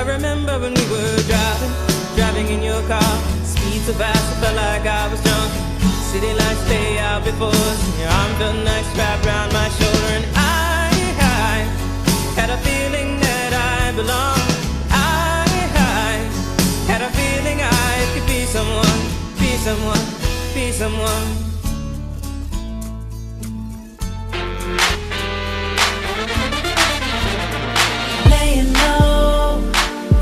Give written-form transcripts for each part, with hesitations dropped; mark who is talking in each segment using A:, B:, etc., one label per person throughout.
A: I remember when we were driving in your car. Speed so fast, I felt like I was drunk. City lights lay out before us, and your arm felt nice wrapped around my shoulder. And I had a feeling that I belonged. I had a feeling I could be someone, be someone, be someone.
B: Laying low,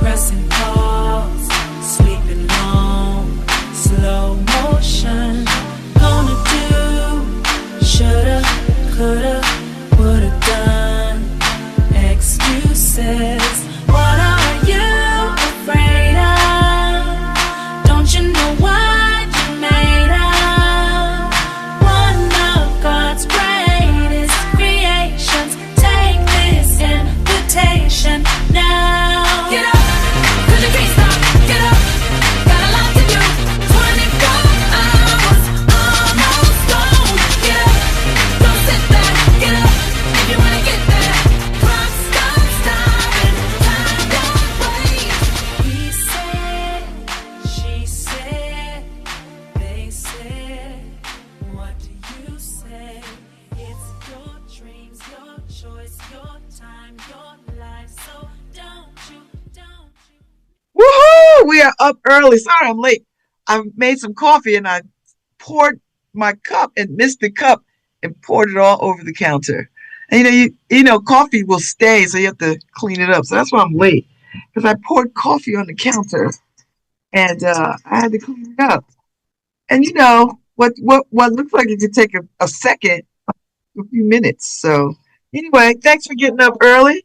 B: pressing pause, sleeping long, slow motion. Gonna do, shoulda, coulda, woulda done. Excuses. What are you afraid of? Don't you know what you're made of? One of God's greatest creations. Take this invitation now. Get up, 'cause you can't stop. Get up, got a lot to do. 24 hours, almost gone. Get up, don't sit back. Get up, if you wanna get there. Clock starts stopping, time don't wait. He said, she said, they said. What do you say? It's your dreams, your choice, your time, your life. So don't you.
C: Woohoo! We are up early. Sorry, I'm late. I made some coffee and I poured my cup and missed the cup and poured it all over the counter. And you know, coffee will stay, so you have to clean it up. So that's why I'm late, because I poured coffee on the counter and I had to clean it up. And you know what looks like it could take a second, a few minutes. So anyway, thanks for getting up early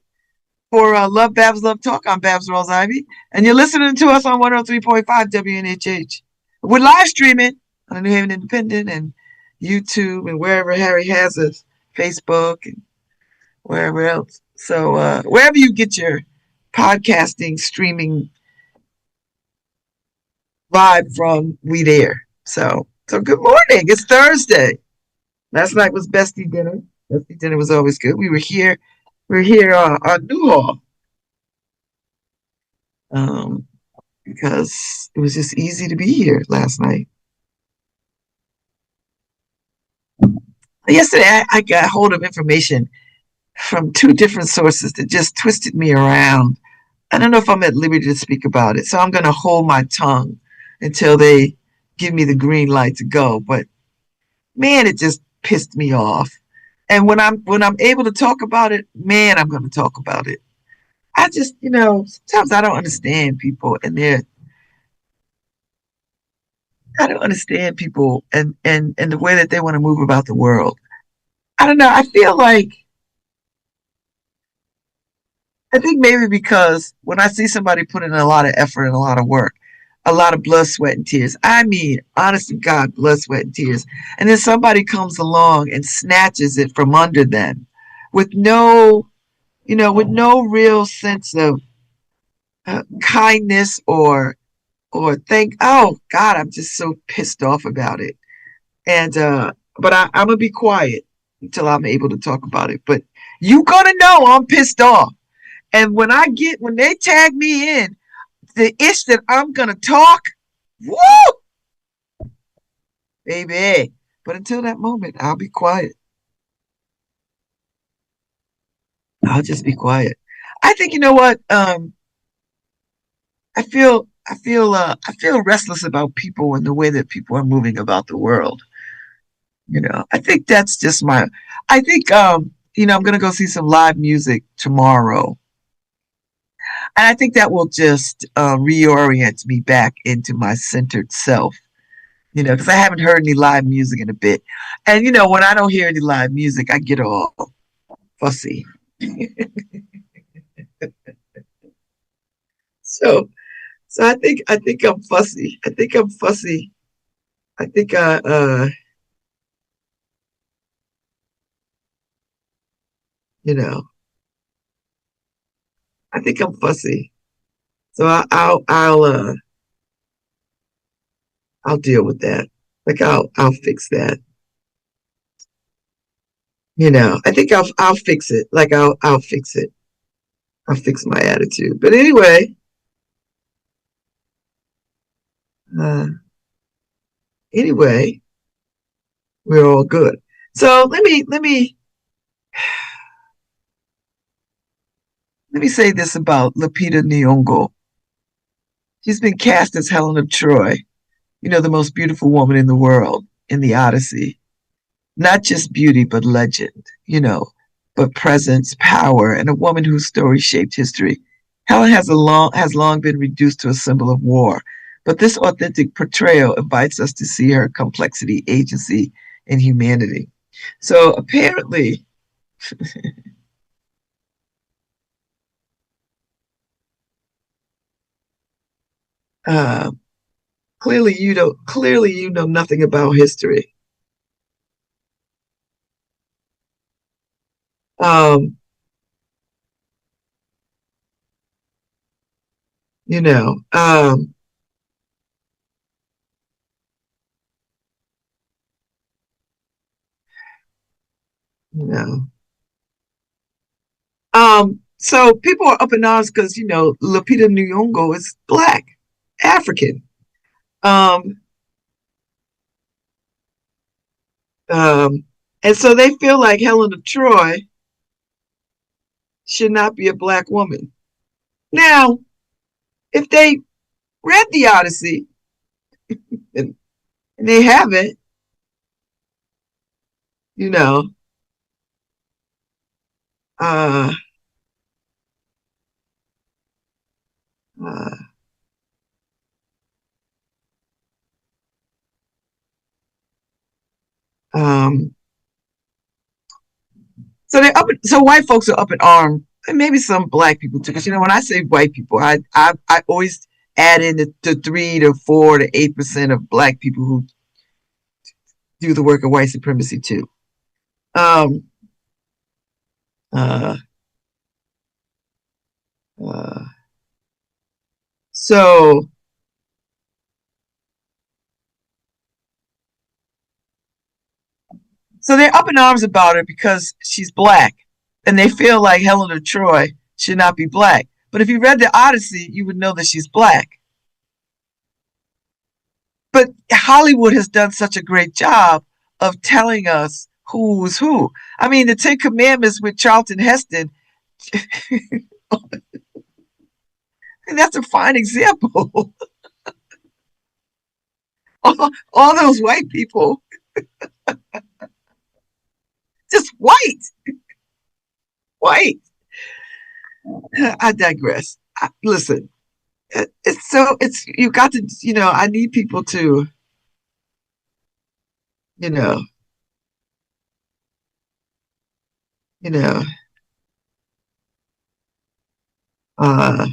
C: for LoveBabz, Love Talk. I'm Babz Rawls-Ivy, and you're listening to us on 103.5 WNHH. We're live streaming on the New Haven Independent and YouTube and wherever Harry has us, Facebook and wherever else. So wherever you get your podcasting, streaming vibe from, we there. So good morning. It's Thursday. Last night was bestie dinner. Bestie dinner was always good. We're here on Newhall because it was just easy to be here last night. Yesterday, I got hold of information from two different sources that just twisted me around. I don't know if I'm at liberty to speak about it, so I'm going to hold my tongue until they give me the green light to go. But man, it just pissed me off. And when I'm able to talk about it, man, I'm going to talk about it. I just, sometimes I don't understand people and I don't understand people and the way that they want to move about the world. I don't know. I think maybe because when I see somebody put in a lot of effort and a lot of work, a lot of blood, sweat, and tears. I mean, honest to God, blood, sweat, and tears. And then somebody comes along and snatches it from under them with no real sense of kindness or oh God, I'm just so pissed off about it. And but I'm gonna be quiet until I'm able to talk about it. But you gonna know I'm pissed off. And when they tag me in the ish that I'm gonna talk, woo, baby. But until that moment, I'll be quiet. I'll just be quiet. I think you know what? I feel restless about people and the way that people are moving about the world. I think that's just I think I'm gonna go see some live music tomorrow. And I think that will just reorient me back into my centered self, because I haven't heard any live music in a bit. And, when I don't hear any live music, I get all fussy. So I think I'm fussy. I think I'm fussy. I think I think I'm fussy. So I'll deal with that. Like I'll fix that. I think I'll fix it. Like I'll fix it. I'll fix my attitude. But anyway, Uh, anyway, we're all good. So let me say this about Lupita Nyong'o. She's been cast as Helen of Troy, the most beautiful woman in the world in the Odyssey. Not just beauty, but legend, but presence, power, and a woman whose story shaped history. Helen has long been reduced to a symbol of war, but this authentic portrayal invites us to see her complexity, agency, and humanity. So apparently, uh, clearly you know nothing about history. Um, you know, um, you know. So people are up in arms because Lupita Nyong'o is black, African. Um, um, and so they feel like Helen of Troy should not be a black woman. Now, if they read the Odyssey and they haven't, you know, uh, uh, um, so white folks are up in arms, and maybe some black people too. Because when I say white people, I always add in the 3 to 4 to 8% of black people who do the work of white supremacy too. Um, uh, uh, so so they're up in arms about her because she's black, and they feel like Helen of Troy should not be black. But if you read the Odyssey, you would know that she's black. But Hollywood has done such a great job of telling us who's who. I mean, the Ten Commandments with Charlton Heston, and that's a fine example. all those white people, just white. I digress. Listen, it's you got to I need people to you know you know uh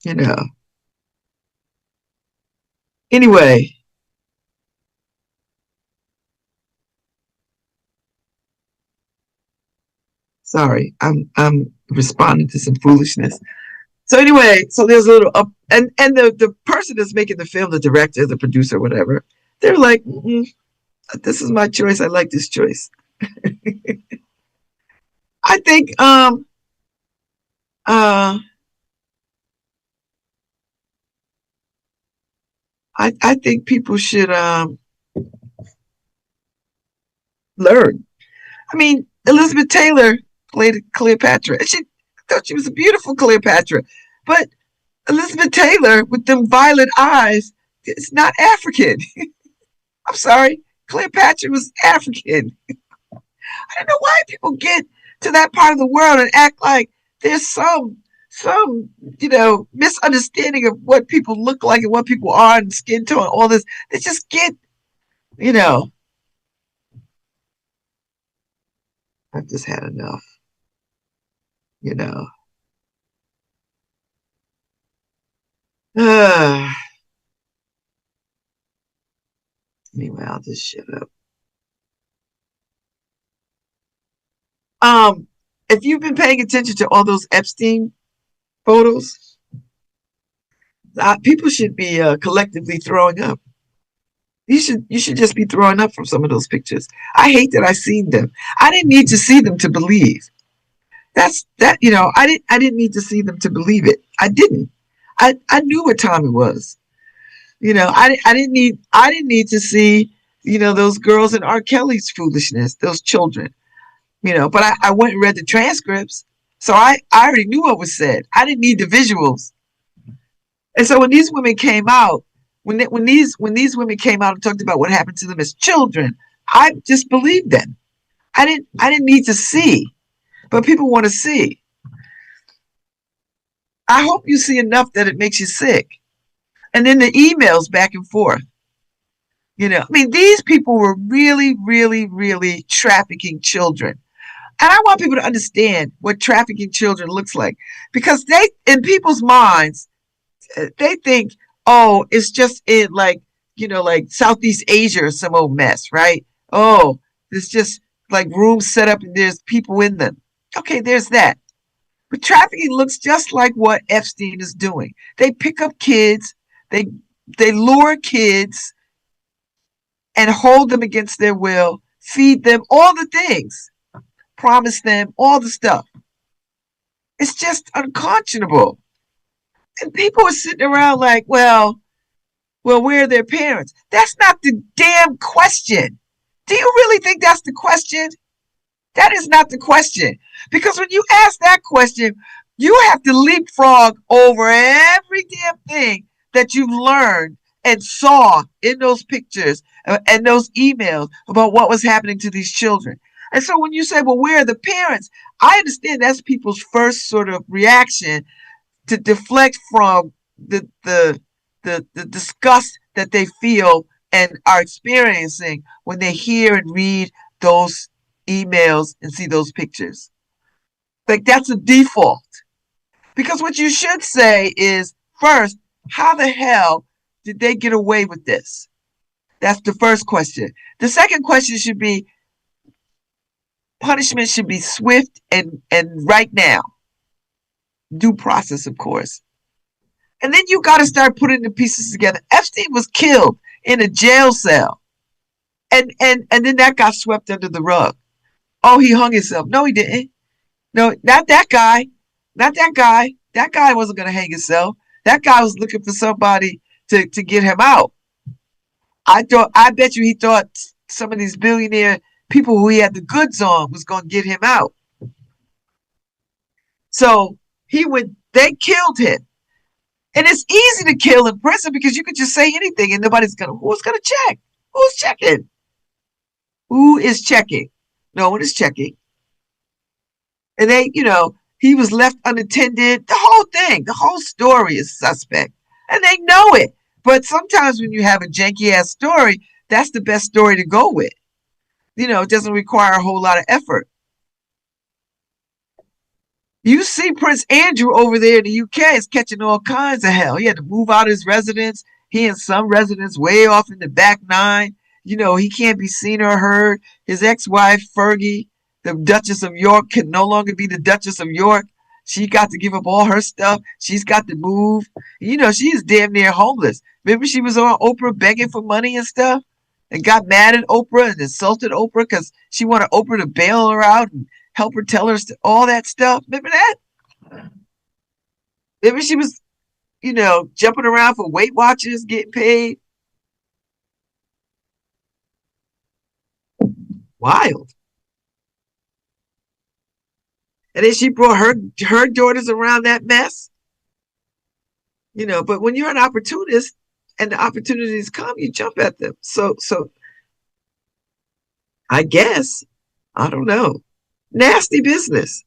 C: you know anyway. Sorry, I'm responding to some foolishness. So anyway, so there's a little up, and the person that's making the film, the director, the producer, whatever, they're like, this is my choice. I like this choice. I think uh I think people should learn. I mean, Elizabeth Taylor played Cleopatra, and I thought she was a beautiful Cleopatra, but Elizabeth Taylor with them violet eyes is not African. I'm sorry, Cleopatra was African. I don't know why people get to that part of the world and act like there's some misunderstanding of what people look like and what people are and skin tone, all this. They just get, you know, I've just had enough, you know. Anyway, I'll just shut up. Um, if you've been paying attention to all those Epstein photos, people should be collectively throwing up. You should just be throwing up from some of those pictures. I hate that I seen them. I didn't need to see them to believe. I didn't need to see them to believe it. I didn't. I knew what time it was. I didn't need to see, those girls in R. Kelly's foolishness, those children, but I went and read the transcripts. So I already knew what was said. I didn't need the visuals. And so when these women came out, when these women came out and talked about what happened to them as children, I just believed them. I didn't need to see, but people want to see. I hope you see enough that it makes you sick. And then the emails back and forth. I mean, these people were really, really, really trafficking children. And I want people to understand what trafficking children looks like, because in people's minds, they think, oh, it's just in like Southeast Asia or some old mess, right? Oh, it's just like rooms set up and there's people in them. Okay, there's that. But trafficking looks just like what Epstein is doing. They pick up kids, they lure kids and hold them against their will, feed them all the things, promise them all the stuff. It's just unconscionable. And people are sitting around like, well, where are their parents? That's not the damn question. Do you really think that's the question? That is not the question. Because when you ask that question, you have to leapfrog over every damn thing that you learned and saw in those pictures and those emails about what was happening to these children. And so when you say, well, where are the parents? I understand that's people's first sort of reaction to deflect from the disgust that they feel and are experiencing when they hear and read those emails and see those pictures. Like, that's a default. Because what you should say is, first, how the hell did they get away with this? That's the first question. The second question should be, punishment should be swift and right now. Due process, of course. And then you got to start putting the pieces together. Epstein was killed in a jail cell. And then that got swept under the rug. Oh, he hung himself. No, he didn't. No, not that guy. Not that guy. That guy wasn't going to hang himself. That guy was looking for somebody to get him out. I bet you he thought some of these billionaire people who he had the goods on was going to get him out. So they killed him. And it's easy to kill in prison because you could just say anything and who's going to check? Who's checking? Who is checking? No one is checking. And he was left unattended. The whole thing, the whole story is suspect. And they know it. But sometimes when you have a janky ass story, that's the best story to go with. It doesn't require a whole lot of effort. You see Prince Andrew over there in the UK is catching all kinds of hell. He had to move out of his residence. He in some residence way off in the back nine. He can't be seen or heard. His ex-wife, Fergie, the Duchess of York, can no longer be the Duchess of York. She got to give up all her stuff. She's got to move. She's damn near homeless. Remember she was on Oprah begging for money and stuff and got mad at Oprah and insulted Oprah because she wanted Oprah to bail her out and help her tell her all that stuff. Remember that? Remember she was, jumping around for Weight Watchers, getting paid. Wild. And then she brought her daughters around that mess. But when you're an opportunist and the opportunities come, you jump at them. So I guess, I don't know. Nasty business.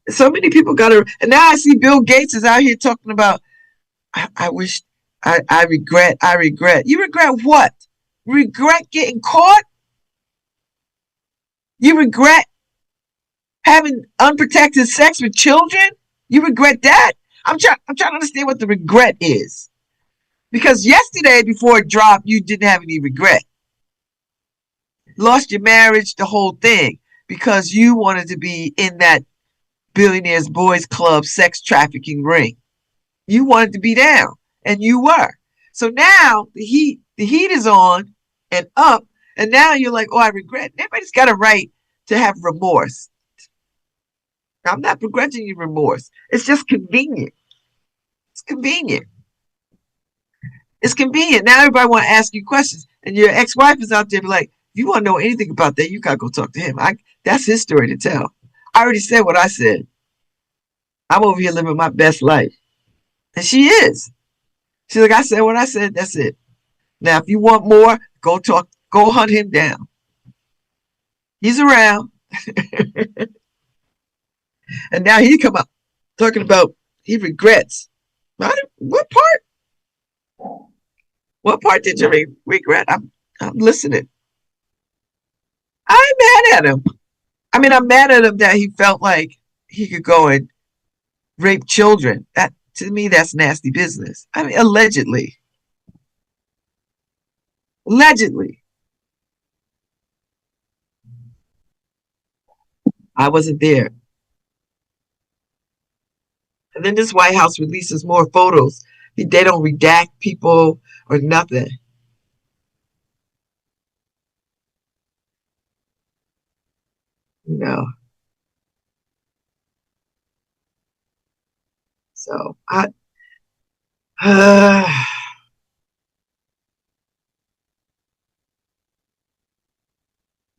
C: So many people and now I see Bill Gates is out here talking about, I wish, I regret. You regret what? Regret getting caught? You regret having unprotected sex with children? You regret that? I'm trying to understand what the regret is. Because yesterday, before it dropped, you didn't have any regret. Lost your marriage, the whole thing, because you wanted to be in that billionaires boys club sex trafficking ring. You wanted to be down, and you were. So now the heat is on and up, and now you're like, oh, I regret. Everybody's got a right to have remorse. I'm not begrudging you remorse. It's just convenient. It's convenient. It's convenient. Now everybody want to ask you questions, and your ex-wife is out there be like, if you want to know anything about that, you gotta go talk to him. That's his story to tell. I already said what I said. I'm over here living my best life. And she is. She's like, I said what I said, that's it. Now, if you want more, go hunt him down. He's around. And now he come up talking about he regrets. What part? What part did you regret? I'm listening. I'm mad at him. I mean, I'm mad at him that he felt like he could go and rape children. That to me, that's nasty business. I mean, allegedly. Allegedly. I wasn't there. And then this White House releases more photos. They don't redact people or nothing. You know. So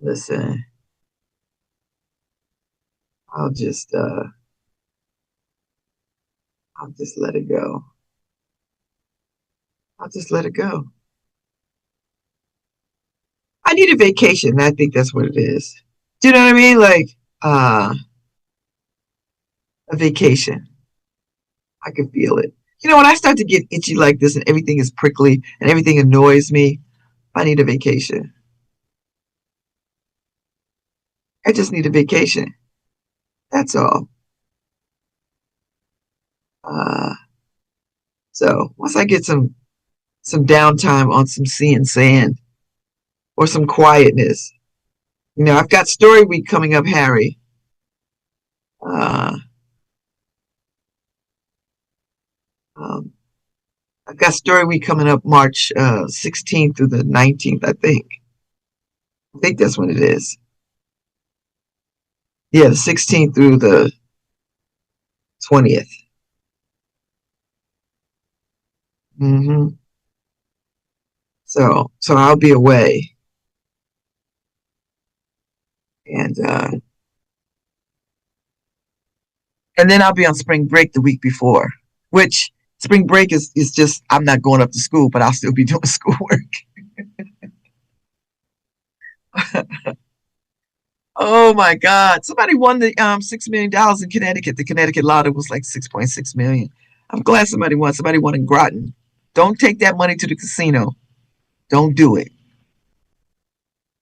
C: listen. I'll just I'll just let it go. I'll just let it go. I need a vacation. I think that's what it is. Do you know what I mean? Like a vacation. I can feel it. You know, when I start to get itchy like this and everything is prickly and everything annoys me, I need a vacation. I just need a vacation. That's all. So once I get some downtime on some sea and sand or some quietness, you know, I've got story week coming up, Harry. I've got story week coming up March 16th through the 19th, I think. I think that's when it is. Yeah, the 16th through the 20th. Mm-hmm. So I'll be away. And then I'll be on spring break the week before, which spring break is just, I'm not going up to school, but I'll still be doing schoolwork. Oh my God. Somebody won the $6 million in Connecticut. The Connecticut lotto was like 6.6 million. I'm glad somebody won. Somebody won in Groton. Don't take that money to the casino. Don't do it.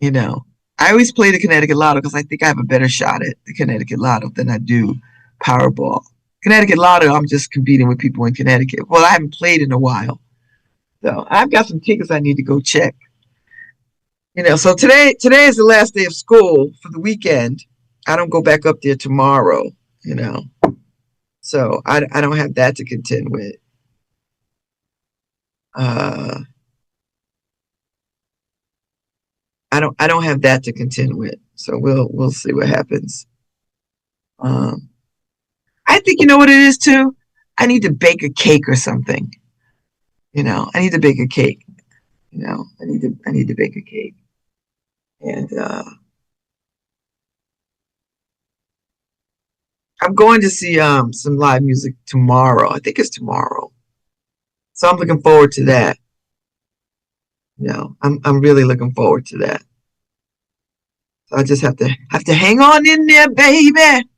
C: You know, I always play the Connecticut lotto because I think I have a better shot at the Connecticut lotto than I do Powerball. Connecticut lotto, I'm just competing with people in Connecticut. Well, I haven't played in a while. So I've got some tickets I need to go check. You know, so today is the last day of school for the weekend. I don't go back up there tomorrow, you know. So I don't have that to contend with. I don't have that to contend with. So we'll see what happens. I think you know what it is too. I need to bake a cake or something. You know, I need to bake a cake. You know, I need to bake a cake. And I'm going to see some live music tomorrow. I think it's tomorrow. So I'm looking forward to that. You know, I'm really looking forward to that. So I just have to hang on in there, baby.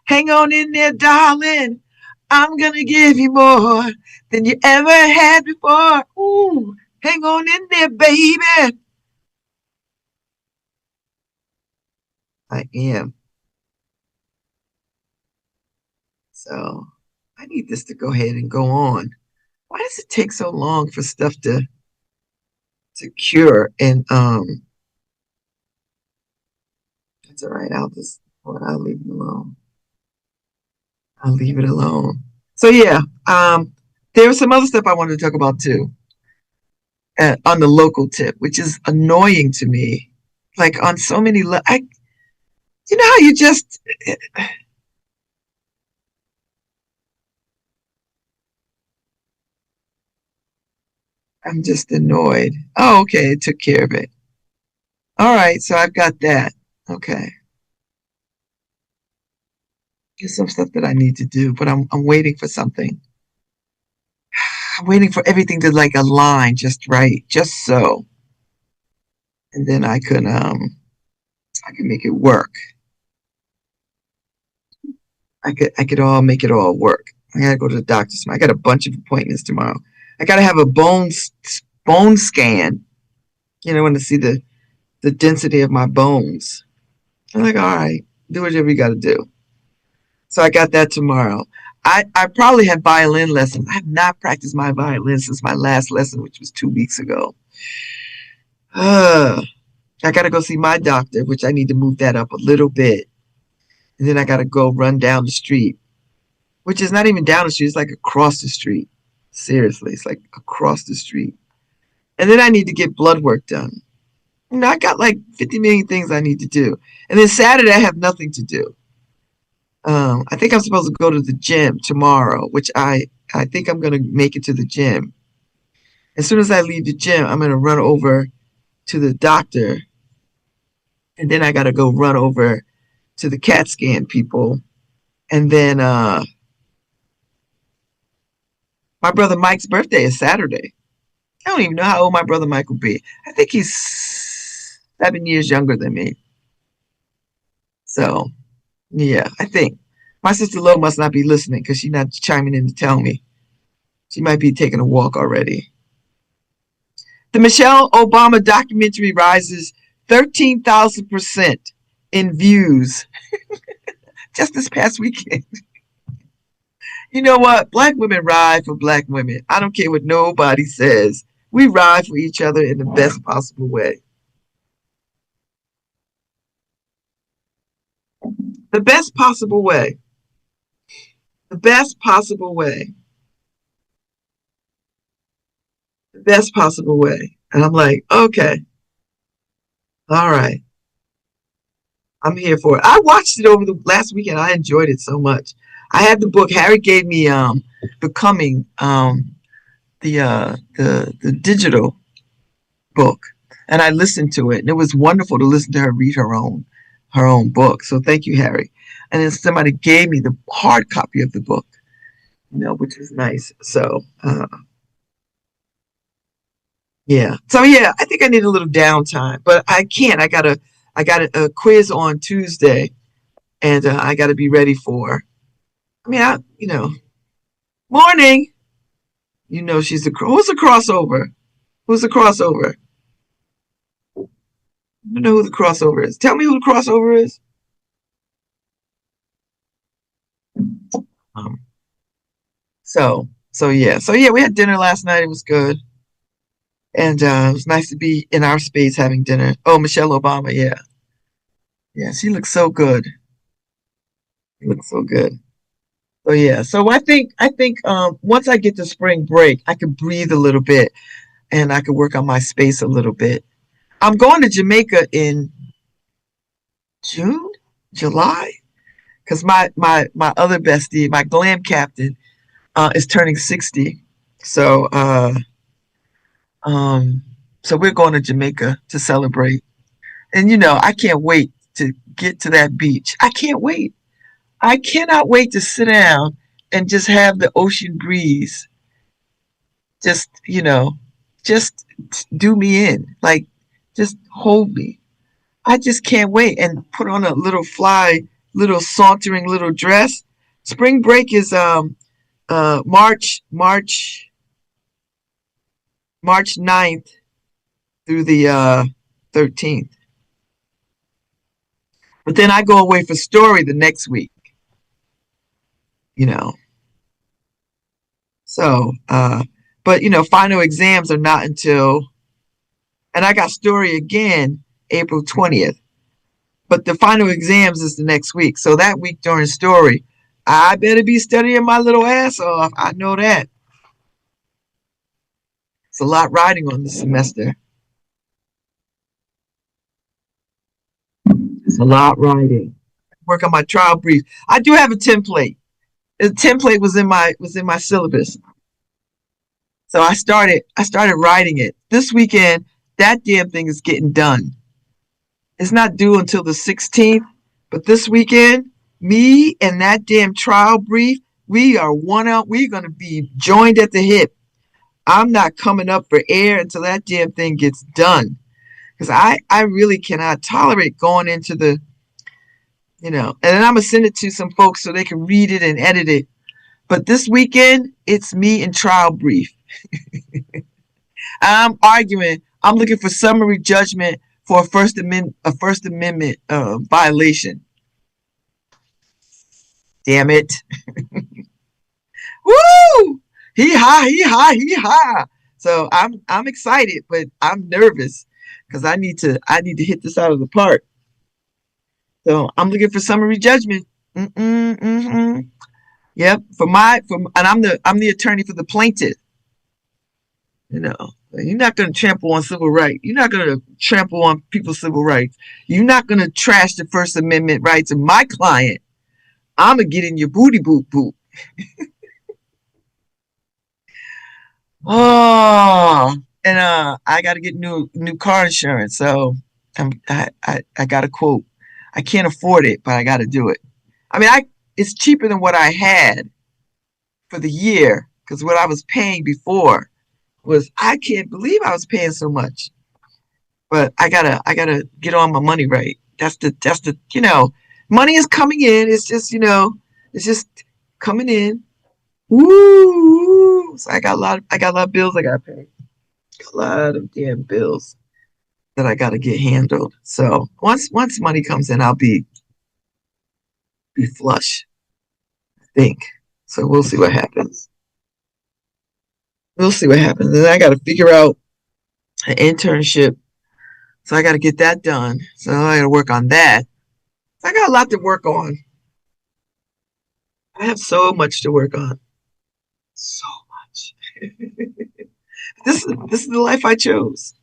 C: Hang on in there, darling. I'm gonna give you more than you ever had before. Ooh, hang on in there, baby. I am. So I need this to go ahead and go on. Why does it take so long for stuff to cure? And that's all right. I'll leave it alone. I'll leave it alone. So yeah, there was some other stuff I wanted to talk about too. On the local tip, which is annoying to me. Like on so many you know how you just, I'm just annoyed. Oh, okay, it took care of it. All right, so I've got that. Okay. There's some stuff that I need to do, but I'm waiting for something. I'm waiting for everything to like align just right, just so. And then I can make it work. I could all make it all work. I gotta go to the doctor tomorrow. I got a bunch of appointments tomorrow. I gotta have a bone scan, want to see the density of my bones. I'm like, all right, do whatever you gotta do. So I got that tomorrow. I probably have violin lessons. I have not practiced my violin since my last lesson, which was 2 weeks ago. I got to go see my doctor, which I need to move that up a little bit. And then I got to go run down the street, which is not even down the street. It's like across the street. Seriously, it's like across the street. And then I need to get blood work done. I got like 50 million things I need to do. And then Saturday, I have nothing to do. I think I'm supposed to go to the gym tomorrow, which I think I'm going to make it to the gym. As soon as I leave the gym, I'm going to run over to the doctor. And then I got to go run over to the CAT scan people. And then my brother Mike's birthday is Saturday. I don't even know how old my brother Mike will be. I think he's 7 years younger than me. So, yeah, I think. My sister Lo must not be listening because she's not chiming in to tell me. She might be taking a walk already. The Michelle Obama documentary rises 13,000% in views just this past weekend. You know what? Black women ride for black women. I don't care what nobody says. We ride for each other in the best possible way. The best possible way. The best possible way. The best possible way. And I'm like, okay. All right. I'm here for it. I watched it over the last weekend. I enjoyed it so much. I had the book. Harry gave me Becoming, the digital book, and I listened to it, and it was wonderful to listen to her read her own book. So thank you, Harry. And then somebody gave me the hard copy of the book, which was nice. So yeah. So yeah, I think I need a little downtime, but I can't. I got a quiz on Tuesday, and I got to be ready for. I mean, morning. She's who's the crossover? Who's the crossover? I don't know who the crossover is. Tell me who the crossover is. So yeah, we had dinner last night. It was good. And it was nice to be in our space having dinner. Oh, Michelle Obama, yeah. Yeah, she looks so good. She looks so good. So yeah, so I think once I get to spring break, I can breathe a little bit and I can work on my space a little bit. I'm going to Jamaica in June, July, because my other bestie, my glam captain, is turning 60. So so we're going to Jamaica to celebrate. And I can't wait to get to that beach. I can't wait. I cannot wait to sit down and just have the ocean breeze. Just do me in. Like, just hold me. I just can't wait. And put on a little sauntering little dress. Spring break is March 9th through the 13th. But then I go away for story the next week. So, but final exams are not until, and I got story again April 20th. But the final exams is the next week. So that week during story, I better be studying my little ass off. I know that. It's a lot riding on this semester. It's a lot riding. Work on my trial brief. I do have a template. The template was in my syllabus. So I started writing it. This weekend, that damn thing is getting done. It's not due until the 16th, but this weekend, me and that damn trial brief, we are one out. We're going to be joined at the hip. I'm not coming up for air until that damn thing gets done. Because I really cannot tolerate going into the, and then I'm going to send it to some folks so they can read it and edit it. But this weekend, it's me and trial brief. I'm arguing. I'm looking for summary judgment for a First Amendment violation. Damn it. Woo! Hee ha, hee ha, hee ha. So I'm excited, but I'm nervous because I need to hit this out of the park. So I'm looking for summary judgment. Yep, and I'm the attorney for the plaintiff. You're not going to trample on civil rights. You're not going to trample on people's civil rights. You're not going to trash the First Amendment rights of my client. I'm going to get in your booty boot boot. Oh, and I got to get new car insurance. So I got a quote. I can't afford it, but I got to do it. I mean, it's cheaper than what I had for the year because what I was paying before was, I can't believe I was paying so much. But I gotta get on my money right. That's the money is coming in. It's just it's just coming in. Woo! So I got a lot of bills I gotta pay. A lot of damn bills that I gotta get handled. So once money comes in, I'll be flush, I think. So we'll see what happens. We'll see what happens. And I got to figure out an internship. So I got to get that done. So I got to work on that. I got a lot to work on. I have so much to work on. So much. This is the life I chose.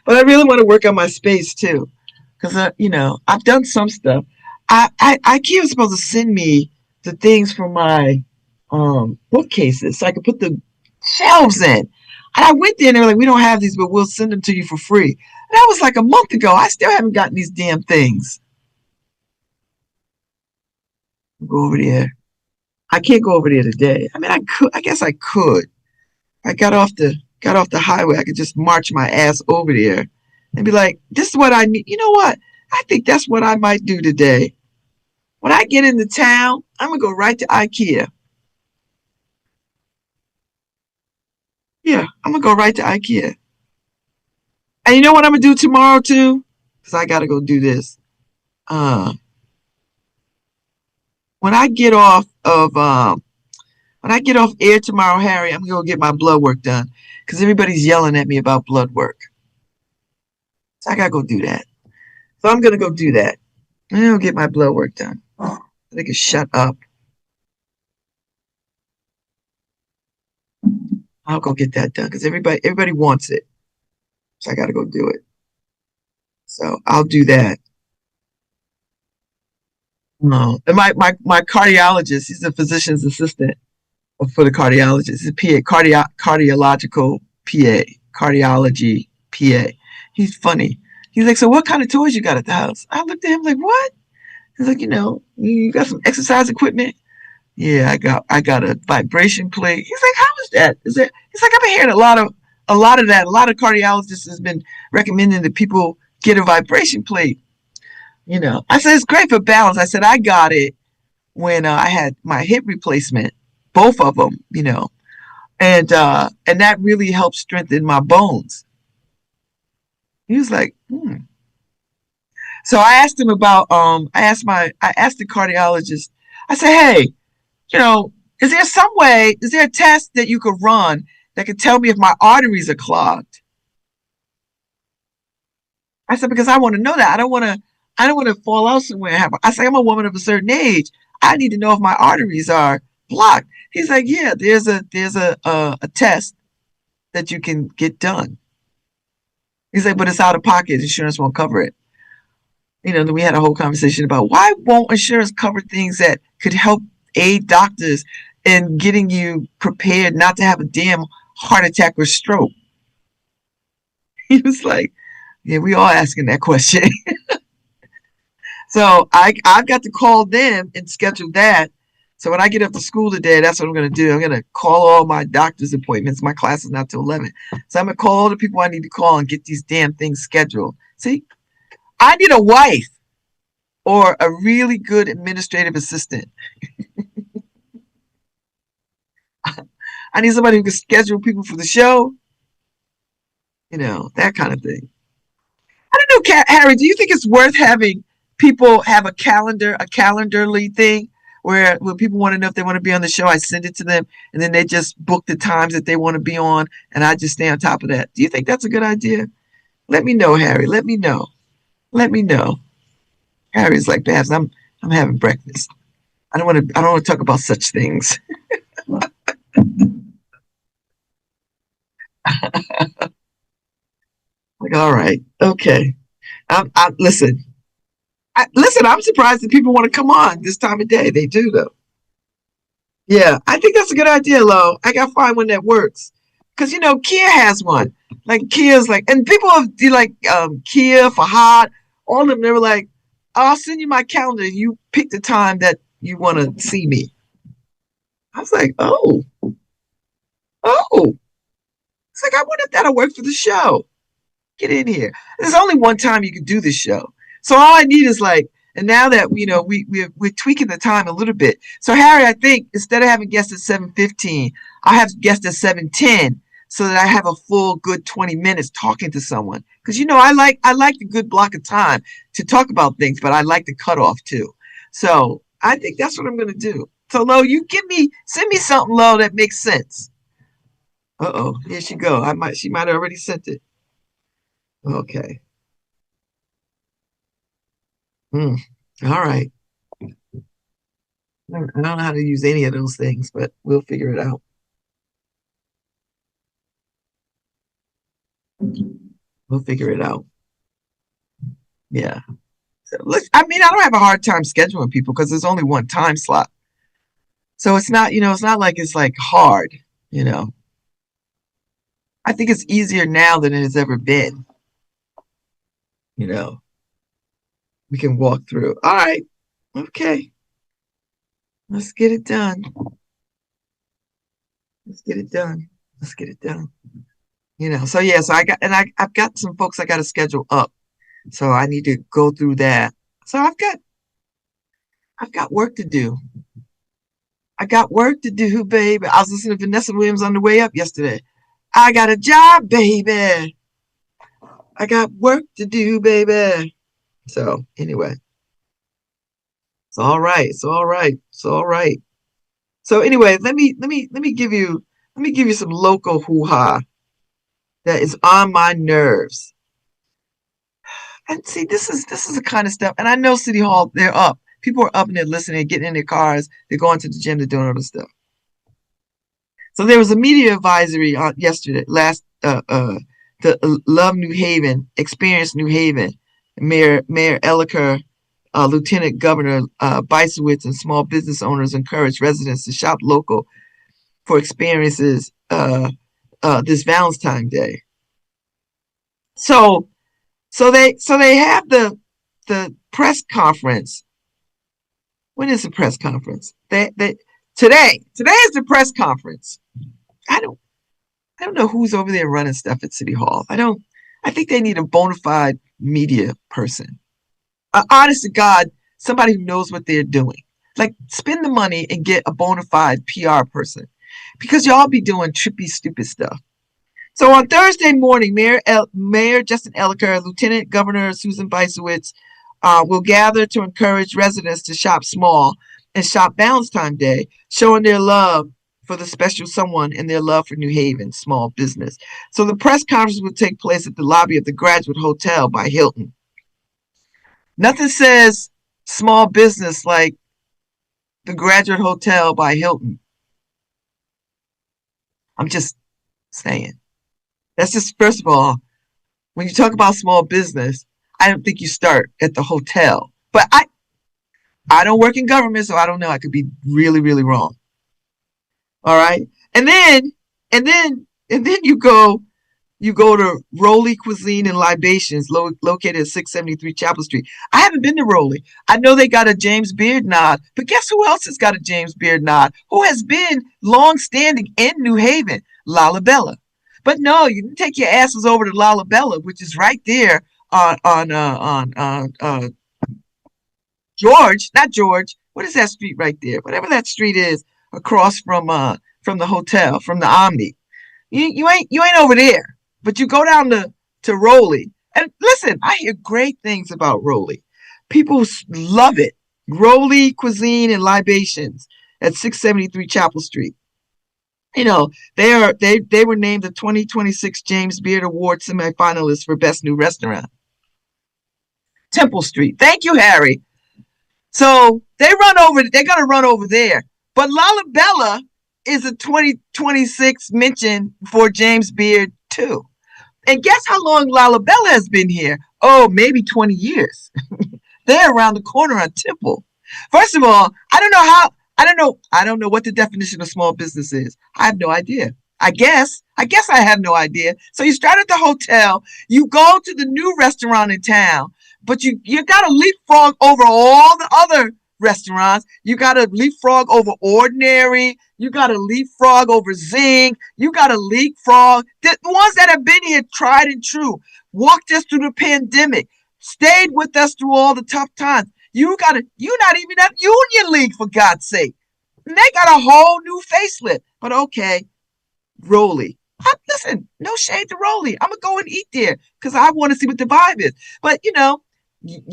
C: But I really want to work on my space too. Because, I've done some stuff. I keep supposed to send me the things for my bookcases so I could put the shelves in. And I went there and they were like, we don't have these, but we'll send them to you for free. And that was like a month ago. I still haven't gotten these damn things. Go over there. I can't go over there today. I mean, I guess I could. I got off the highway. I could just march my ass over there and be like, this is what I need. You know what? I think that's what I might do today. When I get into town, I'm going to go right to IKEA. Yeah, I'm going to go right to IKEA. And you know what I'm going to do tomorrow too? Because I got to go do this. When I get off air tomorrow, Harry, I'm going to go get my blood work done. Because everybody's yelling at me about blood work. So I got to go do that. So I'm going to go do that. I'm going to get my blood work done. They can shut up. I'll go get that done because everybody wants it. So I got to go do it. So I'll do that. No, and my cardiologist, he's a physician's assistant for the cardiologist. He's a PA, cardiological PA, cardiology PA. He's funny. He's like, so what kind of toys you got at the house? I looked at him like, what? He's like, you got some exercise equipment? Yeah, I got a vibration plate. He's like, how is that? He's like, I've been hearing a lot of that. A lot of cardiologists has been recommending that people get a vibration plate. I said, it's great for balance. I said, I got it when I had my hip replacement, both of them, and that really helped strengthen my bones. He was like, So I asked him about, I asked the cardiologist, I said, hey, is there a test that you could run that could tell me if my arteries are clogged? I said, because I want to know that. I don't want to fall out somewhere. I said, I'm a woman of a certain age. I need to know if my arteries are blocked. He's like, yeah, there's a test that you can get done. He's like, but it's out of pocket. Insurance won't cover it. Then we had a whole conversation about why won't insurance cover things that could help aid doctors in getting you prepared not to have a damn heart attack or stroke? He was like, yeah, we all asking that question. So I've got to call them and schedule that. So when I get up to school today, that's what I'm going to do. I'm going to call all my doctor's appointments. My class is not till 11. So I'm going to call all the people I need to call and get these damn things scheduled. See, I need a wife or a really good administrative assistant. I need somebody who can schedule people for the show, that kind of thing. I don't know, Harry, do you think it's worth having people have a calendarly thing where when people want to know if they want to be on the show, I send it to them and then they just book the times that they want to be on and I just stay on top of that. Do you think that's a good idea? Let me know, Harry. Let me know. Let me know. Harry's like, Babz, I'm having breakfast. I don't want to talk about such things. Like, all right, okay. Listen. I'm surprised that people want to come on this time of day. They do though. Yeah, I think that's a good idea, Lo. I gotta find one that works. Cause Kia has one. Like Kia's like, and people do like Kia, Fahad, all of them. They were like, I'll send you my calendar. You pick the time that you want to see me. I was like, oh. It's like I wonder if that'll work for the show. Get in here. There's only one time you can do this show. So all I need is like, and now that we're tweaking the time a little bit. So Harry, I think instead of having guests at 7:15, I have guests at 7:10, so that I have a full good 20 minutes talking to someone. Because I like the good block of time to talk about things, but I like the cutoff too. So I think that's what I'm gonna do. So Lo, send me something, Lo, that makes sense. Here she go. She might have already sent it. Okay. All right. I don't know how to use any of those things, but we'll figure it out. We'll figure it out. Yeah. So, look, I don't have a hard time scheduling people because there's only one time slot. So it's not, it's not like it's like hard, I think it's easier now than it has ever been. We can walk through. All right. Okay. Let's get it done. Let's get it done. Let's get it done. So yeah, so I've got some folks I got to schedule up. So I need to go through that. So I've got work to do. I got work to do, baby. I was listening to Vanessa Williams on the way up yesterday. I got a job, baby. I got work to do, baby. So anyway, it's all right. It's all right. It's all right. So anyway, let me give you some local hoo-ha that is on my nerves. And see, this is the kind of stuff. And I know City Hall, they're up. People are up and they're listening, getting in their cars, they're going to the gym, they're doing all this stuff. So there was a media advisory yesterday, the Love New Haven, Experience New Haven, Mayor Elicker, Lieutenant Governor Bisowitz, and small business owners encourage residents to shop local for experiences this Valentine's Day. So they have the press conference. When is the press conference? Today is the press conference. I don't know who's over there running stuff at City Hall. I think they need a bona fide media person. Honest to God, somebody who knows what they're doing. Like, spend the money and get a bona fide PR person, because y'all be doing trippy, stupid stuff. So on Thursday morning, Mayor Justin Elicker, Lieutenant Governor Susan Bisowitz will gather to encourage residents to shop small and shop Valentine's Day, showing their love for the special someone and their love for New Haven small business. So the press conference will take place at the lobby of the Graduate Hotel by Hilton. Nothing says small business like the Graduate Hotel by Hilton. I'm just saying. That's just, first of all, when you talk about small business, I don't think you start at the hotel. But I don't work in government, so I don't know. I could be really, really wrong. All right. And then And then you go to Rowley Cuisine and Libations, located at 673 Chapel Street. I haven't been to Rowley. I know they got a James Beard nod, but guess who else has got a James Beard nod? Who has been long-standing in New Haven? Lalabella. But no, you didn't take your asses over to Lalabella, which is right there on George, not George. What is that street right there? Whatever that street is, across from the hotel, from the Omni. You ain't over there, but you go down to Rowley. And listen, I hear great things about Rowley. People love it. Rowley Cuisine and Libations at 673 Chapel Street. You know, they were named the 2026 James Beard Award semifinalists for Best New Restaurant. Temple Street. Thank you, Harry. So they're gonna run over there. But Lalabella is a 2026 mention for James Beard too. And guess how long Lalabella has been here? Oh, maybe 20 years. They're around the corner on Temple. First of all, I don't know what the definition of small business is. I have no idea. I guess I have no idea. So you start at the hotel, you go to the new restaurant in town, but you got to leapfrog over all the other restaurants. You got to leapfrog over Ordinary. You got to leapfrog over Zing. You got to leapfrog the ones that have been here, tried and true, walked us through the pandemic, stayed with us through all the tough times. You're not even at Union League, for God's sake. And they got a whole new facelift. But okay, Rowley. Listen, no shade to Rowley. I'm going to go and eat there because I want to see what the vibe is. But, you're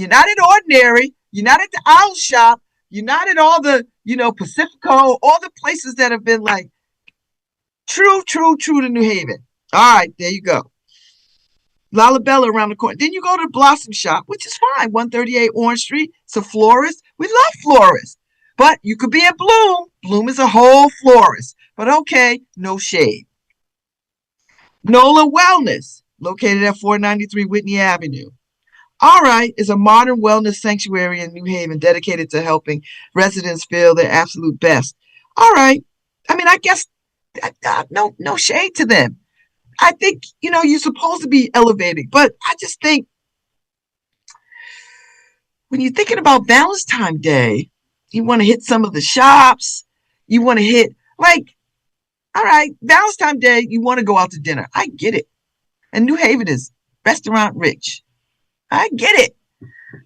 C: not at Ordinary. You're not at the Owl Shop. You're not at all the, Pacifico, all the places that have been like true to New Haven. All right, there you go. Lalabella around the corner. Then you go to Blossom Shop, which is fine. 138 Orange Street. It's a florist. We love florists. But you could be at Bloom. Bloom is a whole florist. But okay, no shade. NOLA Wellness, located at 493 Whitney Avenue. All right, is a modern wellness sanctuary in New Haven dedicated to helping residents feel their absolute best. All right. I mean, I guess no shade to them. I think, you're supposed to be elevating, but I just think when you're thinking about Valentine's Day, you want to hit some of the shops. You want to hit, all right, Valentine's Day, you want to go out to dinner. I get it. And New Haven is restaurant rich. I get it.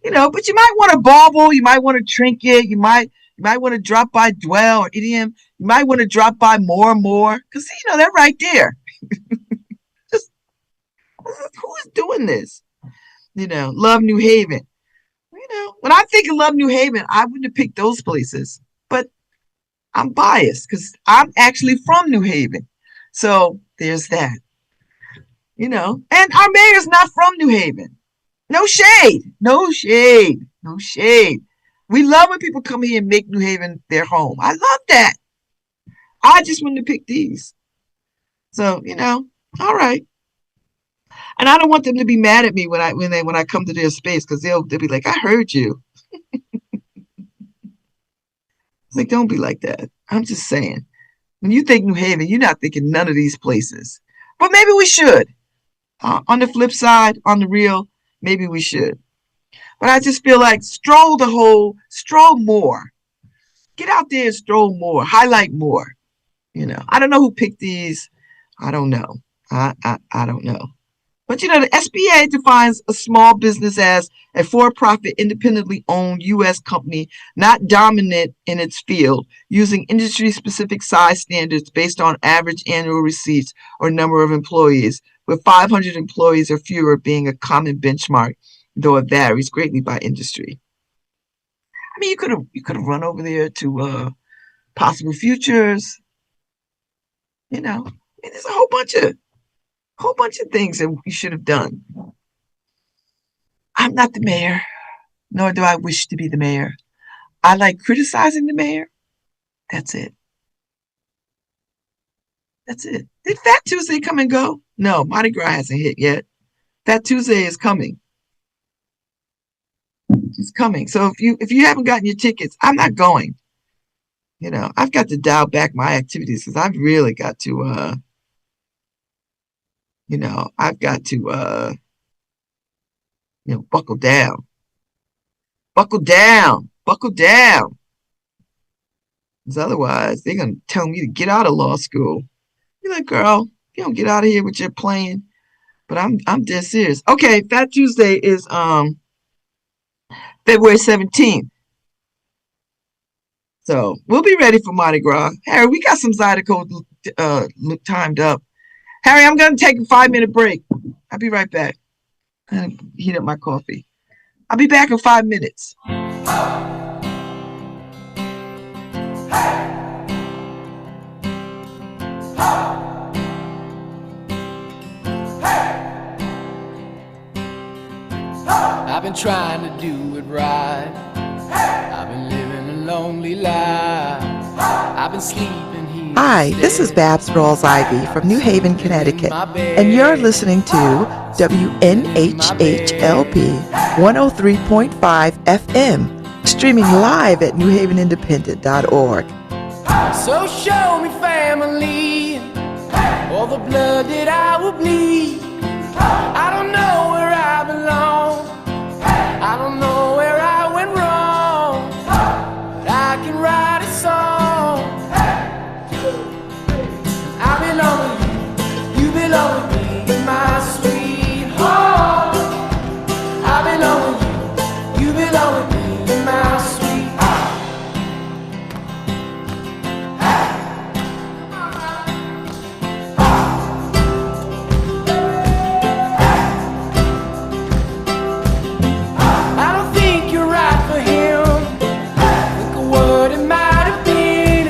C: But you might want to bauble. You might want to trinket. You might want to drop by Dwell or Idiom. You might want to drop by More and More because, they're right there. Just, who is doing this? Love New Haven. When I think of Love New Haven, I wouldn't have picked those places. But I'm biased because I'm actually from New Haven. So there's that. And our mayor's not from New Haven. No shade. We love when people come here and make New Haven their home. I love that. I just wouldn't have picked these. So, all right. And I don't want them to be mad at me when I come to their space because they'll be like, I heard you. It's don't be like that. I'm just saying. When you think New Haven, you're not thinking none of these places. But maybe we should. On the flip side, on the real, maybe we should. But I just feel like stroll more. Get out there and stroll more. Highlight more. I don't know who picked these. I don't know. I don't know. But the SBA defines a small business as a for-profit, independently owned U.S. company not dominant in its field, using industry-specific size standards based on average annual receipts or number of employees, with 500 employees or fewer being a common benchmark, though it varies greatly by industry. I mean, you could have run over there to Possible Futures. There's a whole bunch of things that we should have done. I'm not the mayor, nor do I wish to be the mayor. I like criticizing the mayor. That's it. Did Fat Tuesday come and go? No, Mardi Gras hasn't hit yet. Fat Tuesday is coming. It's coming. So if you haven't gotten your tickets, I'm not going. I've got to dial back my activities because I've really got to I've got to, buckle down, buckle down, buckle down. Because otherwise, they're going to tell me to get out of law school. You're like, girl, you don't get out of here with your playing. But I'm dead serious. Okay, Fat Tuesday is February 17th. So we'll be ready for Mardi Gras. Harry, we got some Zydeco timed up. Harry, I'm going to take a 5-minute break. I'll be right back. I'm going to heat up my coffee. I'll be back in 5 minutes.
A: I've been trying to do it right. I've been living a lonely life. I've been sleeping here.
D: Hi, this is Babz Rawls-Ivy from New Haven, Connecticut, and you're listening to WNHHLP 103.5 FM, streaming live at newhavenindependent.org.
A: So show me family, all the blood that I will bleed. I don't know where I belong. I don't know where I went wrong, but I can write a song. I belong with you, you belong with me, in my sweet home. I belong with you, you belong with me, in my sweet home. I don't think you're right for him. Think of what it might have been.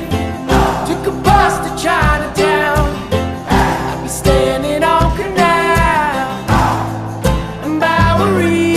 A: Took a bus to Chinatown. I'd be standing on Canal and Bowery.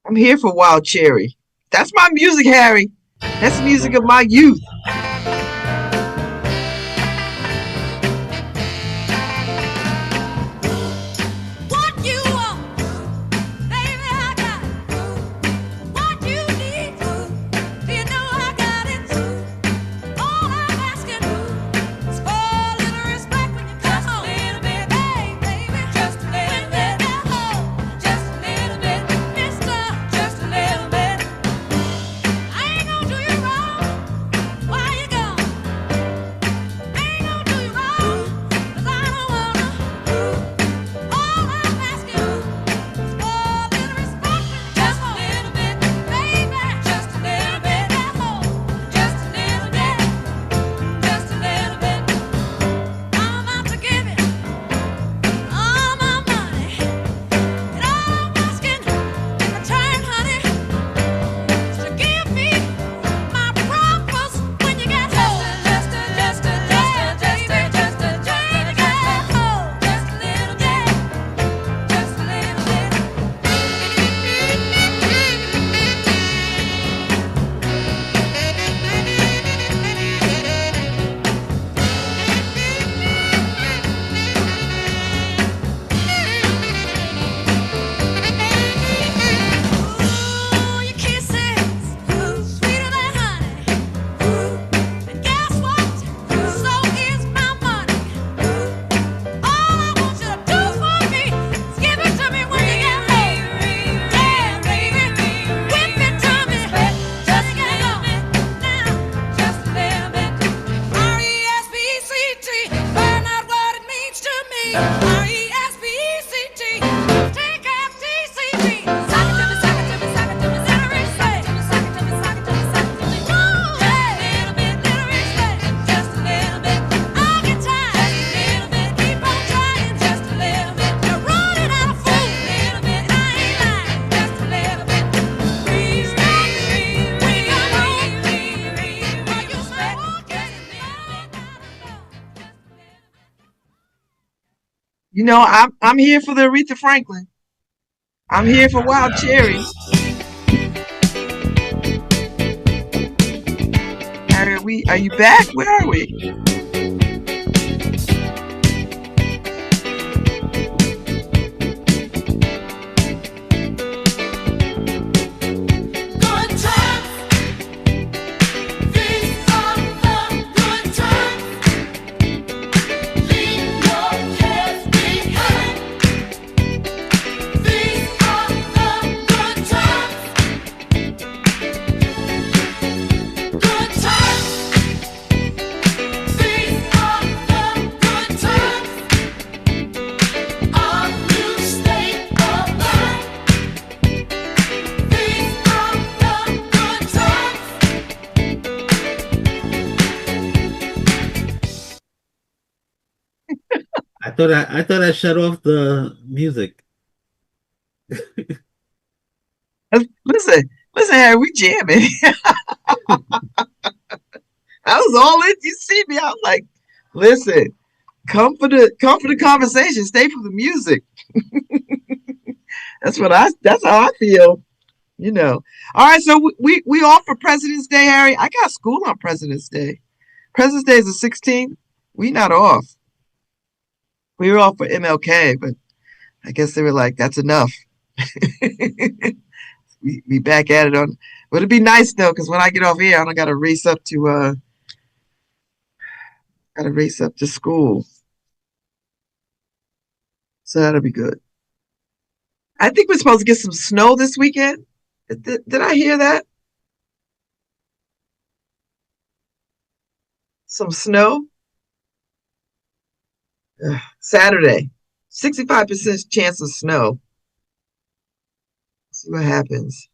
C: I'm here for Wild Cherry. That's my music, Harry. That's the music of my youth.
B: What you want, baby, I got it. What you need, do you know I got it? All I'm asking is for a little respect when you come home. Just a little bit, hey, baby, just a little bit. Just a little bit, mister, just a little bit. I ain't gonna do you wrong while you're gone. I ain't gonna do you wrong, 'cause I don't wanna. All I'm asking is for a little respect when you come home. Just a little bit, baby, just a little bit. Just a little bit, just a little bit. I'm out to give you all my money, and all I'm asking in return, honey, is to give me my promise when you get home. Just a little bit, just a little bit. Ooh, your kisses, sweeter than honey. And guess what? So is my money. All I want you to do for me is give it to me when you get home. Yeah, baby, whip it to me. Just get home now, just a little bit. RESPECT, find out what it means to me. RESPECT, take FTCG. Sock it to me, sock it to me, sock it to me, little respect. Sock it to me, sock it to me, sock it to me. Just a little bit, little respect. Just a little bit. I'll get tired. Just a little bit. Keep on trying. Just a little bit. You're running out of food. Just a little bit. I ain't lying. Just a little bit. Respect. When you come home. What you say? Just a little bit.
C: You know, I'm here for the Aretha Franklin. I'm here for Wild Cherry. Harry, are you back? Where are we?
B: Good times. These are the good times. Leave your cares behind. These are the good times. Good times. These are the good times. A new state of mind. These are the good times.
E: I shut off the music.
C: Listen, Harry, we jamming. I was all in. You see me? I'm like, listen, come for the conversation. Stay for the music. That's how I feel. You know. All right, so we off for President's Day, Harry. I got school on President's Day. President's Day is the 16th. We not off. We were off for MLK, but I guess they were like, that's enough. we back at it on. But it'd be nice though, because when I get off here, I don't got to race up to school. So that'll be good. I think we're supposed to get some snow this weekend. Did I hear that? Some snow? Saturday. 65% chance of snow. See what happens.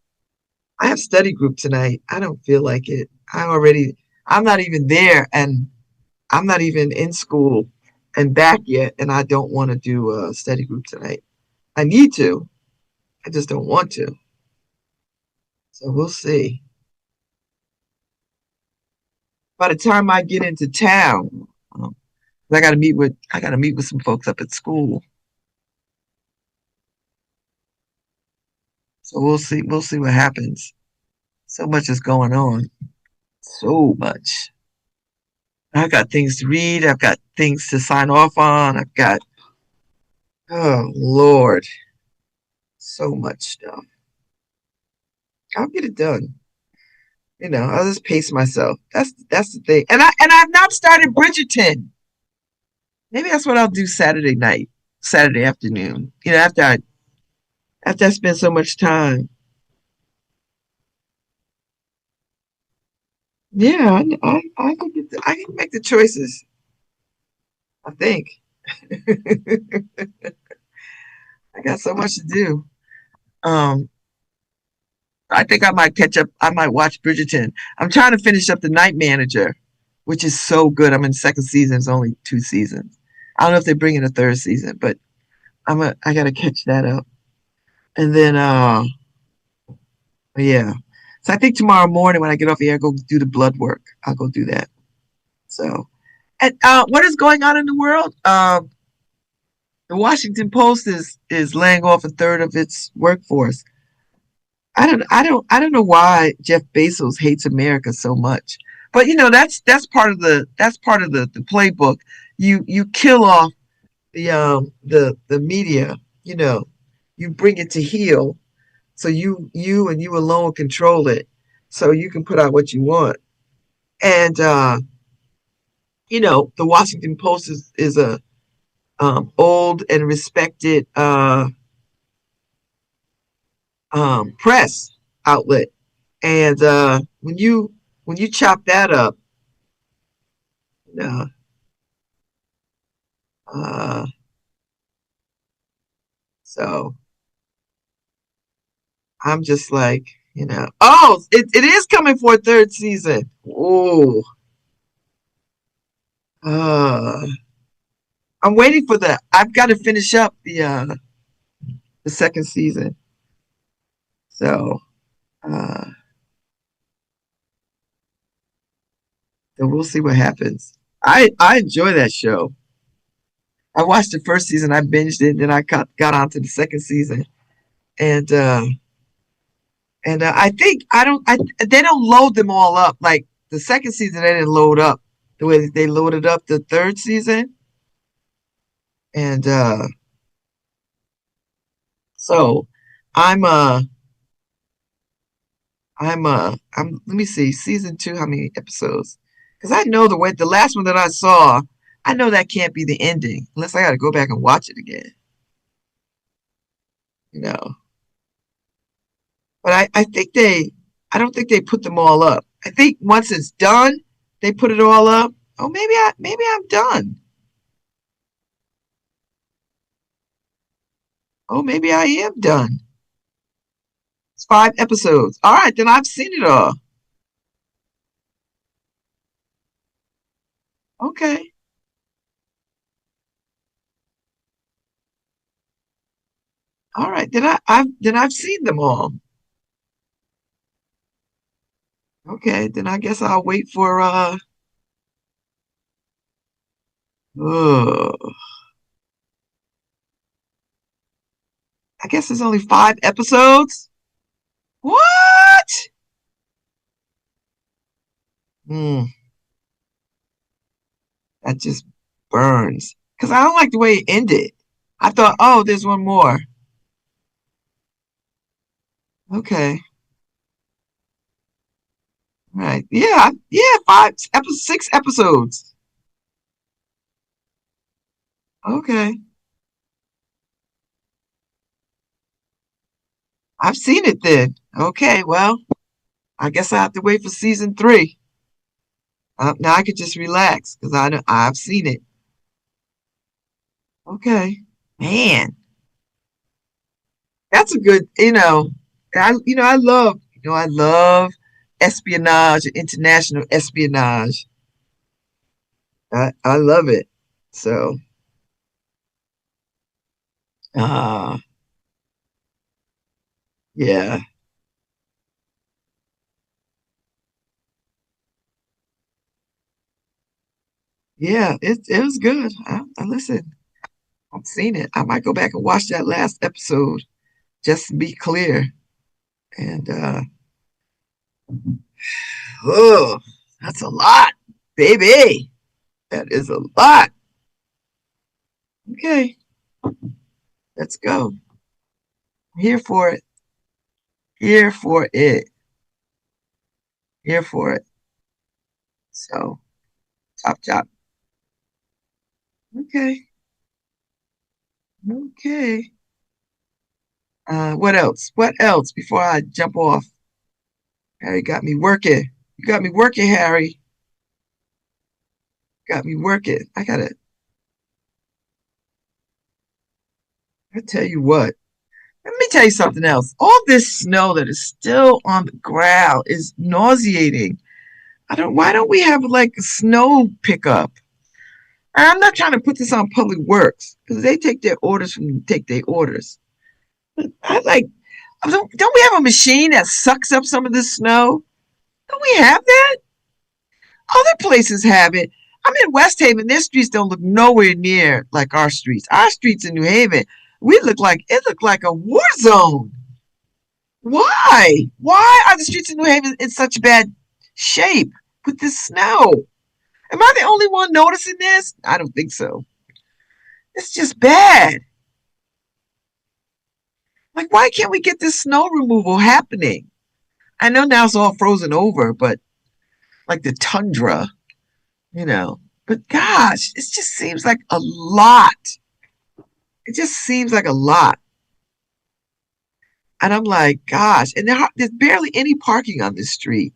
C: I have study group tonight. I don't feel like it. I'm not even there, and I'm not even in school and back yet, and I don't want to do a study group tonight. I need to. I just don't want to. So we'll see. By the time I get into town, I got to meet with some folks up at school. So we'll see. We'll see what happens. So much is going on. So much. I've got things to read. I've got things to sign off on. I've got, oh Lord, so much stuff. I'll get it done. I'll just pace myself. That's the thing. And I've not started Bridgerton. Maybe that's what I'll do Saturday night, Saturday afternoon. After I spend so much time. Yeah, I can make the choices. I think. I got so much to do. Um, I think I might catch up. I might watch Bridgerton. I'm trying to finish up The Night Manager, which is so good. I'm in the second season. It's only 2 seasons. I don't know if they're bringing a third season, but I gotta catch that up. And then yeah. So I think tomorrow morning when I get off here, I'll go do the blood work. I'll go do that. So, and what is going on in the world? The Washington Post is laying off a third of its workforce. I don't know why Jeff Bezos hates America so much. But that's part of the playbook. You kill off the media. You bring it to heel, so you and you alone control it, so you can put out what you want. And the Washington Post is a old and respected press outlet, and when you chop that up, uh, uh, so I'm just like, oh, it is coming for a third season. Oh, uh, I'm waiting for the. I've got to finish up the second season, so uh, so we'll see what happens. I enjoy that show. I watched the first season, I binged it, and then I got onto the second season, and I think they don't load them all up like the second season. They didn't load up the way that they loaded up the third season, and so I'm I'm let me see season 2. How many episodes? Because I know the last one that I saw. I know that can't be the ending unless I got to go back and watch it again. You know, but I don't think they put them all up. I think once it's done, they put it all up. Oh, maybe I'm done. Oh, maybe I am done. It's 5 episodes. All right, then I've seen it all. Okay. All right. I've seen them all. Okay, then I guess I'll wait for uh I guess there's only 5 episodes. What? Hmm, that just burns. Because I don't like the way it ended. I thought, oh, there's one more. Okay. All right. Yeah, yeah, 6 episodes. Okay. I've seen it then. Okay, well, I guess I have to wait for season 3. Now I could just relax because I've seen it. Okay, man, that's a good. I love espionage, international espionage. I love it. So, uh, yeah, yeah, it was good. I listen. I've seen it. I might go back and watch that last episode just to be clear. And oh, that's a lot, baby. That is a lot. Okay, let's go. Here for it. Here for it. Here for it. So, chop chop. Okay. Okay. What else? What else before I jump off? Harry got me working. You got me working, Harry. Got me working. I tell you what. Let me tell you something else. All this snow that is still on the ground is nauseating. Why don't we have like a snow pickup? I'm not trying to put this on Public Works because they take their orders from take their orders. I like, don't we have a machine that sucks up some of this snow? Don't we have that? Other places have it. I'm in West Haven. Their streets don't look nowhere near like our streets. Our streets in New Haven, it looked like a war zone. Why? Why are the streets in New Haven in such bad shape with this snow? Am I the only one noticing this? I don't think so. It's just bad. Like, why can't we get this snow removal happening? I know now it's all frozen over, but like the tundra, you know. But gosh, it just seems like a lot. It just seems like a lot. And I'm like, gosh, and there's barely any parking on this street.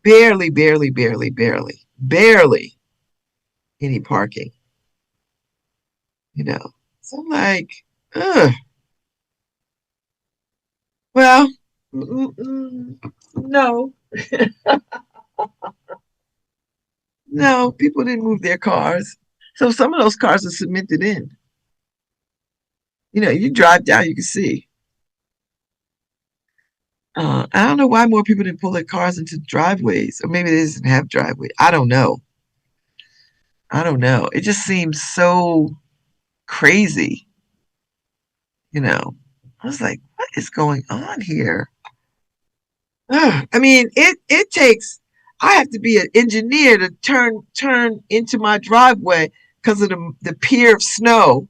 C: Barely, barely, barely, barely, barely any parking, you know. So I'm like, ugh. Well, no, no, people didn't move their cars. So some of those cars are cemented in. You know, you drive down, you can see. I don't know why more people didn't pull their cars into driveways, or maybe they didn't have driveways. I don't know. I don't know. It just seems so crazy, you know. I was like, what is going on here? I mean, it takes. I have to be an engineer to turn into my driveway because of the pier of snow.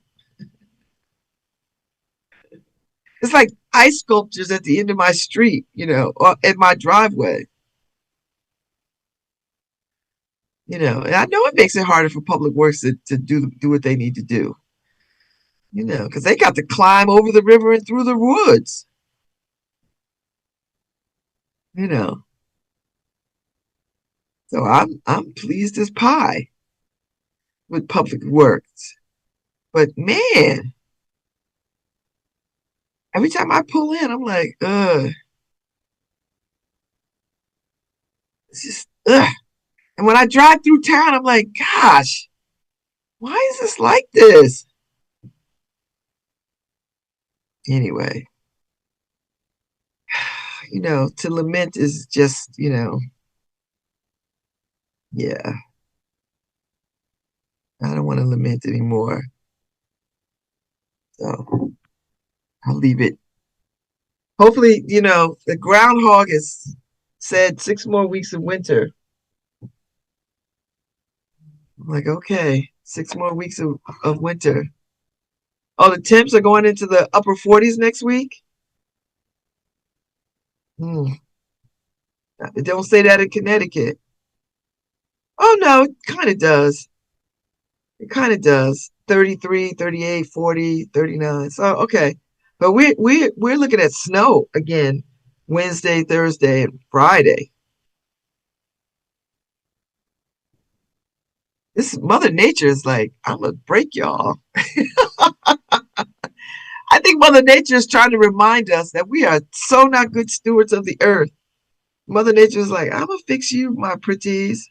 C: It's like ice sculptures at the end of my street, you know, or at my driveway. You know, and I know it makes it harder for Public Works to do what they need to do. You know, because they got to climb over the river and through the woods. You know, so I'm pleased as pie with Public Works. But man, every time I pull in, I'm like, it's just And when I drive through town, I'm like, gosh, why is this like this? Anyway, you know, to lament is just, you know, yeah, I don't want to lament anymore. So I'll leave it. Hopefully, you know, the groundhog has said 6 more weeks of winter. I'm like, okay, 6 more weeks of winter. Oh, the temps are going into the upper 40s next week? Hmm. They don't say that in Connecticut. Oh, no, it kind of does. It kind of does. 33, 38, 40, 39. So, okay. But we're looking at snow again Wednesday, Thursday, and Friday. This Mother Nature is like, I'm gonna break y'all. I think Mother Nature is trying to remind us that we are so not good stewards of the earth. Mother Nature is like, I'm gonna fix you, my pretties.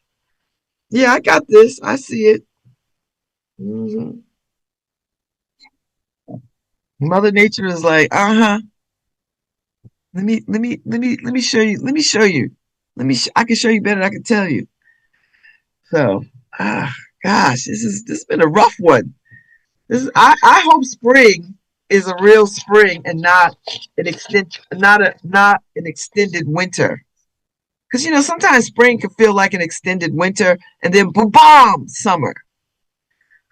C: Yeah, I got this. I see it. Mhm. Mother Nature is like, uh-huh. Let me show you. Let me show you. I can show you better than I can tell you. So, ah, gosh, this has been a rough one. I hope spring is a real spring and not not an extended winter. Because sometimes spring can feel like an extended winter and then boom, bomb, summer.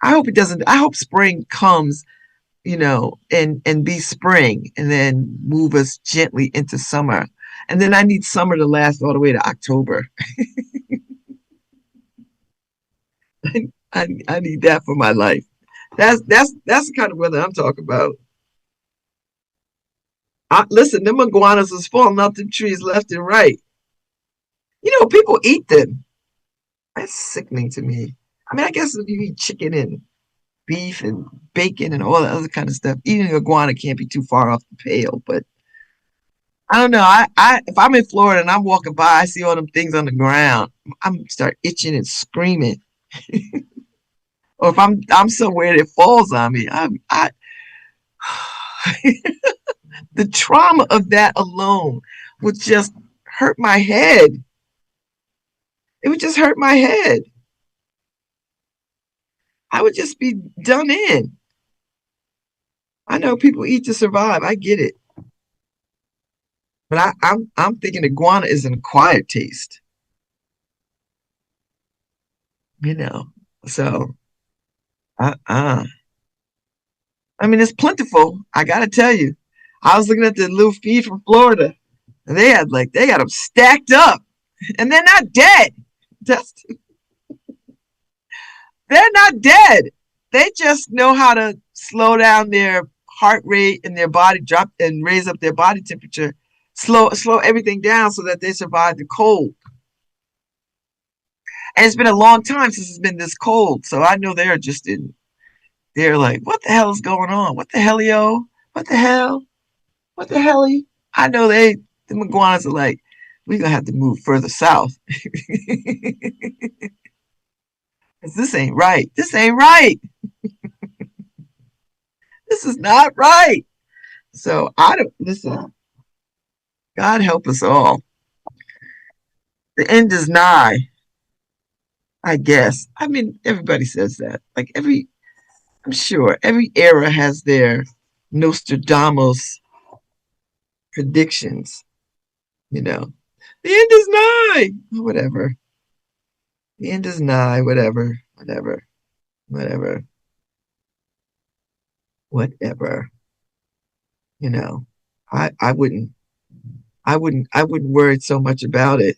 C: I hope it doesn't. I hope spring comes, and be spring and then move us gently into summer. And then I need summer to last all the way to October. I need that for my life. That's the kind of weather I'm talking about. Listen, them iguanas is falling off the trees left and right. People eat them. That's sickening to me. I mean, I guess if you eat chicken and beef and bacon and all that other kind of stuff, eating an iguana can't be too far off the pale. But I don't know. If I'm in Florida and I'm walking by, I see all them things on the ground, I'm start itching and screaming. Or if I'm somewhere that falls on me, I the trauma of that alone would just hurt my head. It would just hurt my head. I would just be done in. I know people eat to survive. I get it. But I'm thinking iguana is an acquired taste. So I mean, it's plentiful. I gotta tell you. I was looking at the little feed from Florida, and they got them stacked up, and they're not dead. They're not dead. They just know how to slow down their heart rate and their body drop and raise up their body temperature, slow everything down so that they survive the cold. And it's been a long time since it's been this cold, so I know they're like, what the hell is going on? What the hellio? What the hell? What the helly? I know the iguanas are like, we're gonna have to move further south. Because this ain't right. This ain't right. This is not right. So I don't listen. God help us all. The end is nigh, I guess. I mean, everybody says that. Like I'm sure every era has their Nostradamus predictions. The end is nigh. Whatever. The end is nigh. Whatever. I wouldn't worry so much about it.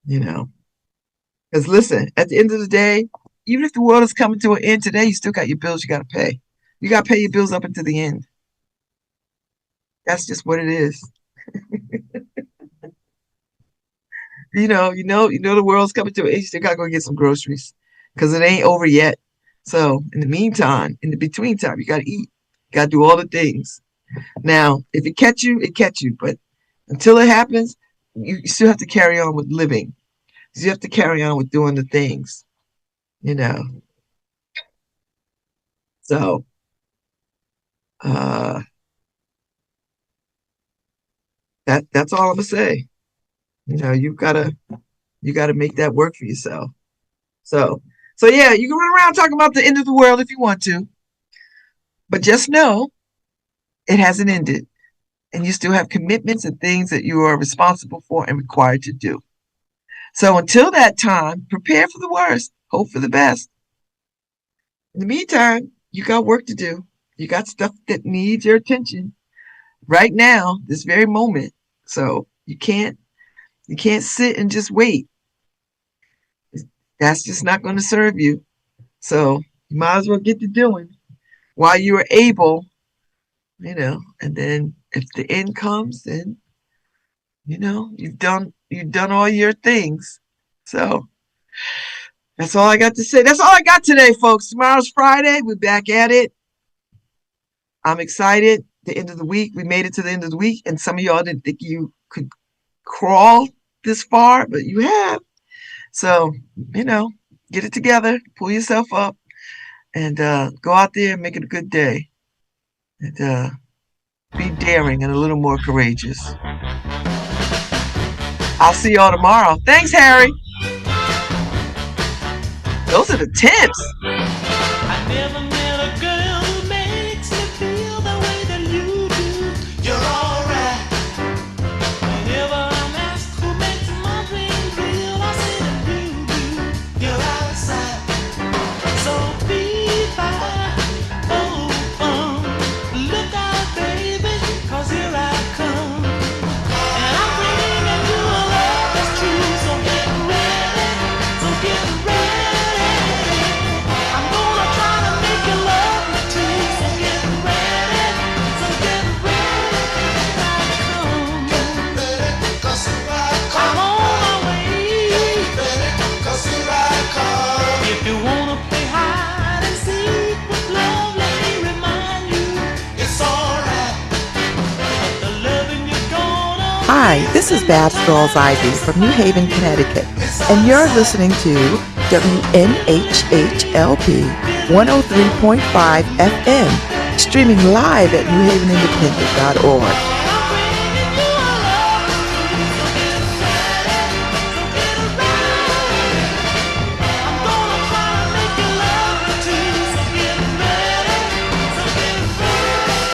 C: Because listen, at the end of the day, even if the world is coming to an end today, you still got your bills you got to pay. You got to pay your bills up until the end. That's just what it is. The world's coming to an end. You still got to go get some groceries because it ain't over yet. So in the meantime, in the between time, you got to eat. You got to do all the things. Now, if it catch you, it catch you. But until it happens, you still have to carry on with living. You have to carry on with doing the things. So that's all I'm gonna say. You gotta make that work for yourself. So yeah, you can run around talking about the end of the world if you want to, but just know it hasn't ended, and you still have commitments and things that you are responsible for and required to do. So until that time, prepare for the worst, hope for the best. In the meantime, you got work to do. You got stuff that needs your attention right now, this very moment. So you can't sit and just wait. That's just not going to serve you. So you might as well get to doing while you are able, and then if the end comes, then you've done all your things. So that's all I got to say. That's all I got today, folks. Tomorrow's Friday. We're back at it. I'm excited. The end of the week. We made it to the end of the week, and some of y'all didn't think you could crawl this far, but you have. So, get it together, pull yourself up, and go out there and make it a good day. And be daring and a little more courageous. I'll see y'all tomorrow. Thanks, Harry. Those are the tips.
A: I never met a girl who makes
D: Hi, this is Babz Rawls Ivy from New Haven, Connecticut, and you're listening to WNHHLP 103.5 FM, streaming live at newhavenindependent.org.